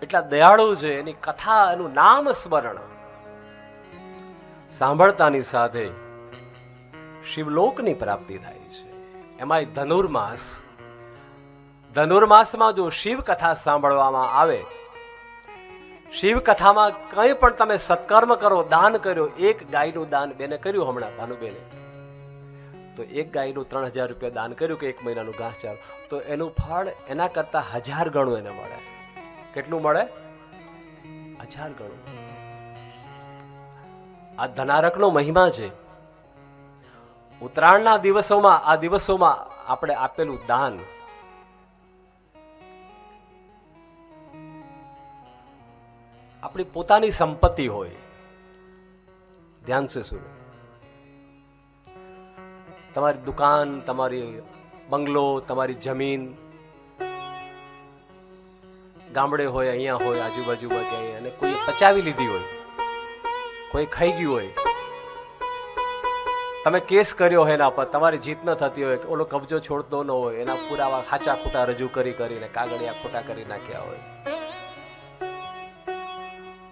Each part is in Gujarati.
એટલા દયાળુ છે, એની કથા, એનું નામ સ્મરણ સાંભળતાની સાથે શિવલોકની પ્રાપ્તિ થાય છે. એમાંય ધનુર્માસ, ધનુર્માસમાં જો શિવ કથા સાંભળવામાં આવે, શિવ કથામાં કંઈ પણ તમે સત્કર્મ કરો, દાન કર્યો, એક ગાયનું દાન બેને કર્યું હમણાં ભાનુબેને, તો એક ગાયનું 3000 રૂપિયા દાન કર્યું કે એક મહિનાનું ઘાસચારો, તો એનું ફળ એના કરતા 1000 ગણું એને મળે. કેટલું મળે? 1000 ગણું. આ ધનારકનો મહિમા છે. ઉત્તરાયણના દિવસોમાં, આ દિવસોમાં આપણે આપેલું દાન આપણી પોતાની સંપત્તિ હોય. ધ્યાન સે સુનો. તમારી દુકાન, તમારી બંગલો, તમારી જમીન, ગામડે હોય, અહીંયા હોય, આજુબાજુમાં ક્યાંય, અને કોઈ પચાવી લીધી હોય, કોઈ ખાઈ ગયું હોય, તમે કેસ કર્યો હોય એના પર, તમારી જીત ન થતી હોય, ઓલો કબજો છોડતો ન હોય, એના પુરાવા ખાચા ખોટા રજૂ કરીને કાગળિયા ખોટા કરી નાખ્યા હોય,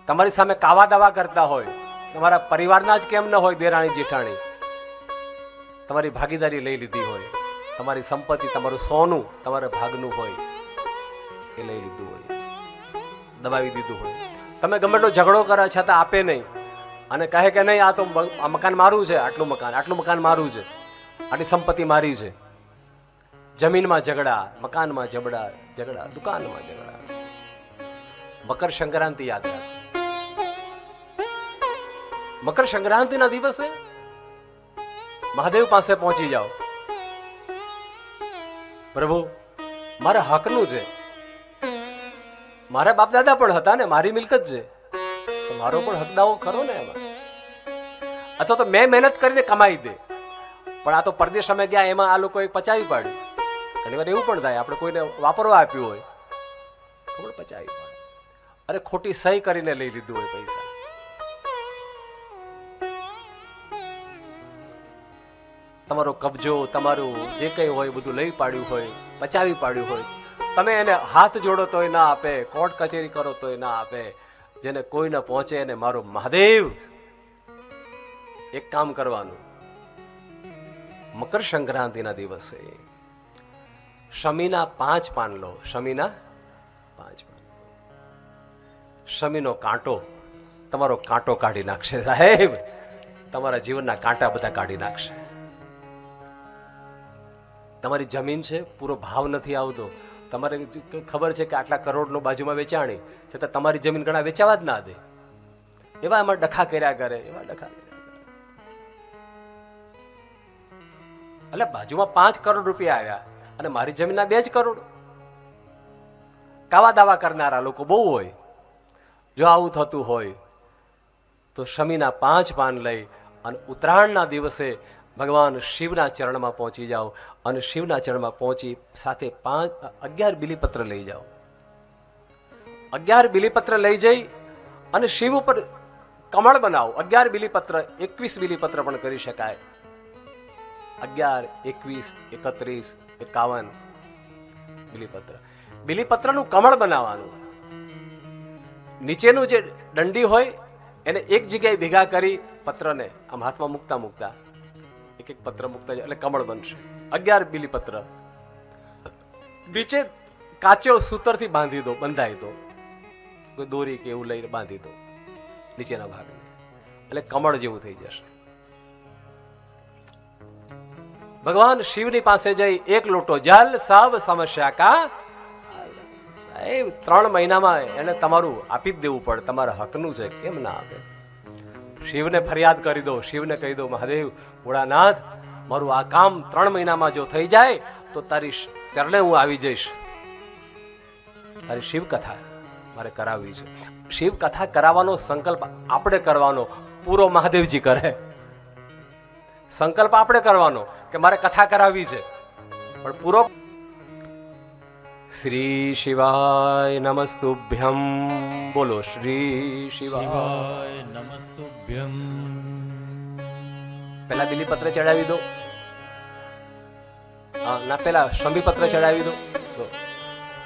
તમારી સામે કાવા દાવા કરતા હોય, તમારા પરિવારના જ કેમ ન હોય, દેરાણી જેઠાણી, તમારી ભાગીદારી લઈ લીધી હોય, તમારી સંપત્તિ, તમારું સોનું તમારા ભાગનું હોય એ લઈ લીધું હોય, દબાવી દીધું હોય, તમે ગમે એટલો ઝઘડો કરે છતાં આપે નહીં, અને કહે કે નહીં, આ તો આ મકાન મારું છે, આટલું મકાન મારું છે, આટલી સંપત્તિ મારી છે. જમીનમાં ઝઘડા, મકાનમાં ઝઘડા, દુકાનમાં ઝઘડા. મકર સંક્રાંતિ યાદ રાખો. મકર સંક્રાંતિના દિવસે મહાદેવ પાસે પહોંચી જાઓ, પ્રભુ મારા હકનું છે, મારા બાપ દાદા પણ હતા ને, મારી મિલકત છે, તો મારો પણ હક દાવો ખરો ને એમાં. અથવા તો મેં મહેનત કરીને કમાઈ દે, પણ આ તો પરદેશ અમે ગયા એમાં આ લોકોએ પચાવી પાડ્યું. ઘણી વાર એવું પણ થાય, આપણે કોઈને વાપરવા આપ્યું હોય તો પણ પચાવી પાડે, અરે ખોટી સહી કરીને લઈ લીધું હોય પૈસા. તમારો કબજો, તમારું જે કંઈ હોય બધું લઈ પાડ્યું હોય, પચાવી પાડ્યું હોય, તમે એને હાથ જોડો તોય ના આપે, કોર્ટ કચેરી કરો તોય ના આપે, જેને કોઈ ન પહોંચે એને મારો મહાદેવ. એક કામ કરવાનું, મકર સંક્રાંતિના દિવસે શમીના 5 પાન લો. શમીના 5 પાન. શમીનો કાંટો તમારો કાંટો કાઢી નાખશે સાહેબ, તમારા જીવનના કાંટા બધા કાઢી નાખશે. તમારી જમીન છે, પૂરો ભાવ નથી આવતો, તમારે ખબર છે કે આટલા કરોડનો બાજુમાં વેચાણી, છતાં તમારી જમીન ઘણા વેચાવા જ ના દે, એવા એમાં ડખા કર્યા કરે, એવા ડખા કર્યા કરે. એટલે બાજુમાં 5 કરોડ રૂપિયા આવ્યા અને મારી જમીનના 2 જ કરોડ. કાવા દાવા કરનારા લોકો બહુ હોય. જો આવું થતું હોય તો શમીના 5 પાન લઈ અને ઉત્તરાયણના દિવસે ભગવાન શિવના ચરણમાં પહોંચી જાઓ, અને શિવના ચરણમાં પહોંચી સાથે 11 બિલીપત્ર લઈ જાઓ. 11 બિલીપત્ર લઈ જઈ અને શિવ ઉપર કમળ બનાવો. 11 બિલીપત્ર, 21 બિલીપત્ર પણ કરી શકાય. 11, 21, 31, 51 બિલીપત્ર. બિલીપત્રનું કમળ બનાવવાનું. નીચેનું જે દંડી હોય એને એક જગ્યાએ ભેગા કરી પત્રને આમ હાથમાં મૂકતા એક પત્ર મૂકતા એટલે કમળ બનશે. 11 બિલીપત્ર નીચે કાચો સૂતરથી બાંધી દો, બંધાઈ દો, કોઈ દોરી કે એવું લઈને બાંધી દો નીચેના ભાગને, એટલે કમળ જેવું થઈ જશે. ભગવાન શિવની પાસે જઈ 1 લોટો જલ, સબ સમસ્યા કા સાહેબ. 3 મહિનામાં એને તમારું આપી જ દેવું પડે, તમારા હકનું છે, કેમ ના આપે? શિવને ફરિયાદ કરી દો, શિવને કહી દો, મહાદેવ ભોળાનાથ, મારું આ કામ 3 મહિનામાં જો થઈ જાય તો તારી ચરણે હું આવી જઈશ. તારી શિવ કથા મારે કરાવવી છે. શિવ કથા કરાવવાનો સંકલ્પ આપણે કરવાનો, પૂરો મહાદેવજી કરે. સંકલ્પ આપણે કરવાનો કે મારે કથા કરાવવી છે, પણ પૂરો શ્રી શિવાય નમસ્તુભ્યમ. બોલો શ્રી શિવાય નમસ્તુભ્યમ. પેલા બિલીપત્ર ચડાવી દો, ના પેલા શમીપત્ર ચડાવી દો.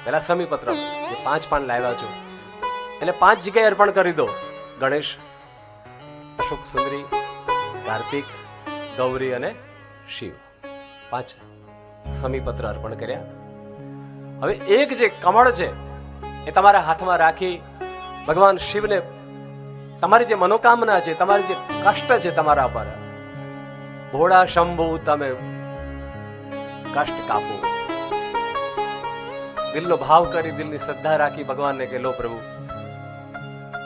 પેલા સમીપત્ર જે 5 પાન લાવ્યા છો એટલે 5 જગ્યાએ અર્પણ કરી દો. ગણેશ, અશોક સુંદરી, કાર્તિક, ગૌરી અને શિવ. 5 સમીપત્ર અર્પણ કર્યા. હવે એક જે કમળ છે એ તમારા હાથમાં રાખી ભગવાન શિવને તમારી જે મનોકામના છે, તમારી જે કષ્ટ છે તમારા પર, ભોળા શંભુ તમે કષ્ટ કાપો. દિલનો ભાવ કરી, દિલની શ્રદ્ધા રાખી ભગવાનને કે લો પ્રભુ,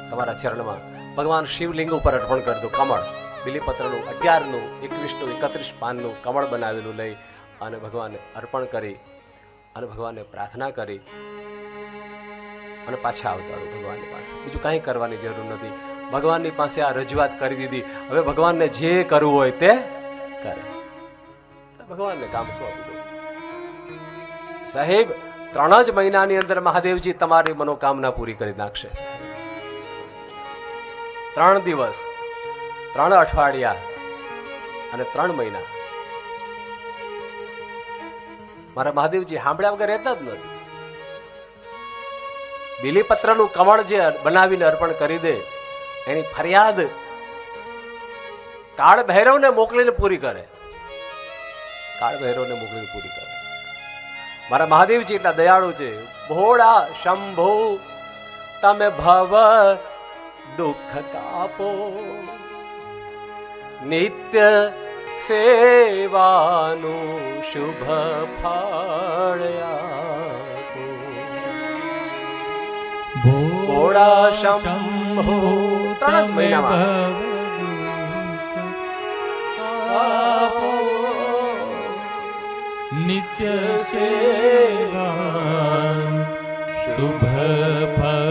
તમારા ચરણમાં ભગવાન શિવલિંગ ઉપર અર્પણ કરી દો. કમળ, બિલીપત્રનું 11નું 21નું 31 પાનનું કમળ બનાવેલું લઈ અને ભગવાનને અર્પણ કરી અને ભગવાનને પ્રાર્થના કરી અને પાછા આવતા રહો ભગવાનની પાસે. બીજું કાંઈ કરવાની જરૂર નથી. ભગવાનની પાસે આ રજૂઆત કરી દીધી. હવે ભગવાનને જે કરવું હોય તે કરે. ભગવાનને કામ સોંપી દો. સાહેબ, 3 જ મહિનાની અંદર મહાદેવજી તમારી મનોકામના પૂરી કરી નાખશે. 3 દિવસ, 3 અઠવાડિયા અને 3 મહિના. મારા મહાદેવજી સાંભળ્યા વગર રહેતા જ નથી. બિલીપત્રનું કમળ જે બનાવીને અર્પણ કરી દે એની ફરિયાદ કાળ ભૈરવને મોકલીને પૂરી કરે. કાળ ભૈરવને મોકલીને પૂરી કરે. મારા મહાદેવજી એટલા દયાળુ છે. ભોળા શંભુ તમે ભવ દુઃખ કાપો, નિત્ય સેવાનું શુભ ફળ આપો. ભોળા શંભુ 3 મહિનામાં નિત્ય સેવા શુભ ફળ